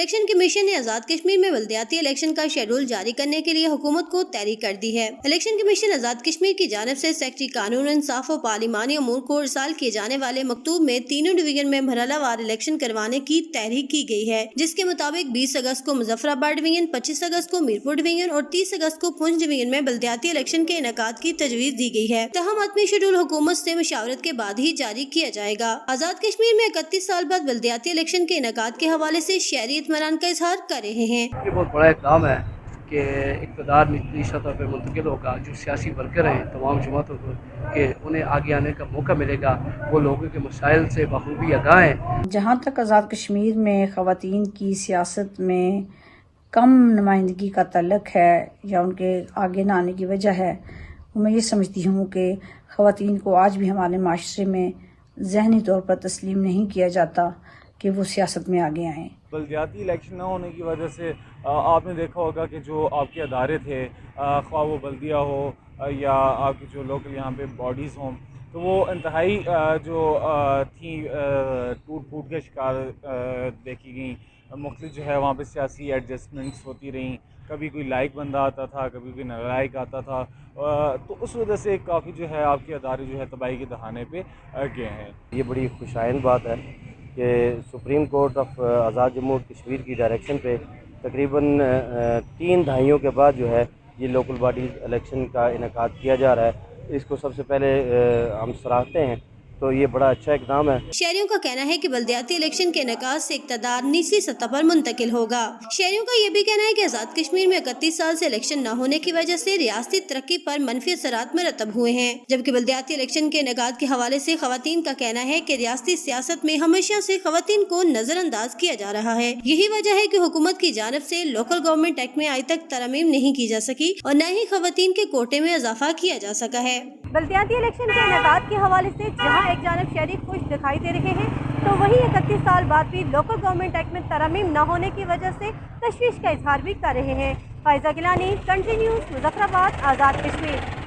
Election commission نے آزاد کشمیر میں بلدیاتی الیکشن کا شیڈول جاری کرنے کے لیے حکومت کو تحریک کر دی ہے۔ الیکشن کمیشن آزاد کشمیر کی جانب سے سیکرٹری قانون انصاف و پارلیمانی امور کو ارسال کیے جانے والے مکتوب میں تینوں ڈویژن میں مرحلہ وار الیکشن کروانے کی تحریک کی گئی ہے، جس کے مطابق 20 اگست کو مظفر آباد ڈویژن، 25 اگست کو میرپور ڈویژن اور 30 اگست کو پونچھ ڈویژن میں بلدیاتی الیکشن کے انعقاد کی تجویز دی گئی ہے۔ تاہم حتمی شیڈول حکومت سے مشاورت کے بعد ہی جاری کیا جائے گا۔ آزاد کشمیر میں 31 سال بعد بلدیاتی الیکشن کے انعقاد کے حوالے سے شہری اطمینان کا اظہار کر رہے ہیں۔ یہ بہت بڑا اقدام ہے کہ اقتدار نچلی سطح پہ منتقل ہوگا، جو سیاسی ورکر ہیں تمام جماعتوں کو، کہ انہیں آگے آنے کا موقع ملے گا، وہ لوگوں کے مسائل سے بخوبی آگاہ ہیں۔ جہاں تک آزاد کشمیر میں خواتین کی سیاست میں کم نمائندگی کا تعلق ہے یا ان کے آگے نہ آنے کی وجہ ہے، میں یہ سمجھتی ہوں کہ خواتین کو آج بھی ہمارے معاشرے میں ذہنی طور پر تسلیم نہیں کیا جاتا کہ وہ سیاست میں آگے آئیں۔ بلدیاتی الیکشن نہ ہونے کی وجہ سے آپ نے دیکھا ہوگا کہ جو آپ کے ادارے تھے، خواہ وہ بلدیہ ہو یا آپ کی جو لوکل یہاں پہ باڈیز ہوں، تو وہ انتہائی جو تھیں ٹوٹ پھوٹ کے شکار دیکھی گئیں۔ مختلف جو ہے وہاں پہ سیاسی ایڈجسٹمنٹس ہوتی رہیں، کبھی کوئی لائق بندہ آتا تھا، کبھی کوئی نالائق آتا تھا، تو اس وجہ سے کافی جو ہے آپ کے ادارے جو ہے تباہی کے دہانے پہ گئے ہیں۔ یہ بڑی خوشائن بات ہے کہ سپریم کورٹ آف آزاد جموں کشمیر کی ڈائریکشن پہ تقریباً 3 دہائیوں کے بعد جو ہے یہ لوکل باڈیز الیکشن کا انعقاد کیا جا رہا ہے۔ اس کو سب سے پہلے ہم سراہتے ہیں، تو یہ بڑا اچھا اقدام ہے۔ شہریوں کا کہنا ہے کہ بلدیاتی الیکشن کے انعقاد سے اقتدار نچلی سطح پر منتقل ہوگا۔ شہریوں کا یہ بھی کہنا ہے کہ آزاد کشمیر میں 31 سال سے الیکشن نہ ہونے کی وجہ سے ریاستی ترقی پر منفی اثرات مرتب ہوئے ہیں، جبکہ بلدیاتی الیکشن کے انعقاد کے حوالے سے خواتین کا کہنا ہے کہ ریاستی سیاست میں ہمیشہ سے خواتین کو نظر انداز کیا جا رہا ہے۔ یہی وجہ ہے کہ حکومت کی جانب سے لوکل گورنمنٹ ایکٹ میں آج تک ترمیم نہیں کی جا سکی اور نہ ہی خواتین کے کوٹے میں اضافہ کیا جا سکا ہے۔ بلدیاتی الیکشن کے انعقاد کے حوالے سے جہاں ایک جانب شہری خوش دکھائی دے رہے ہیں، تو وہیں 31 سال بعد بھی لوکل گورنمنٹ ایکٹ میں ترمیم نہ ہونے کی وجہ سے تشویش کا اظہار بھی کر رہے ہیں۔ فائزہ گیلانی، کنٹری نیوز، مظفر آباد، آزاد کشمیر۔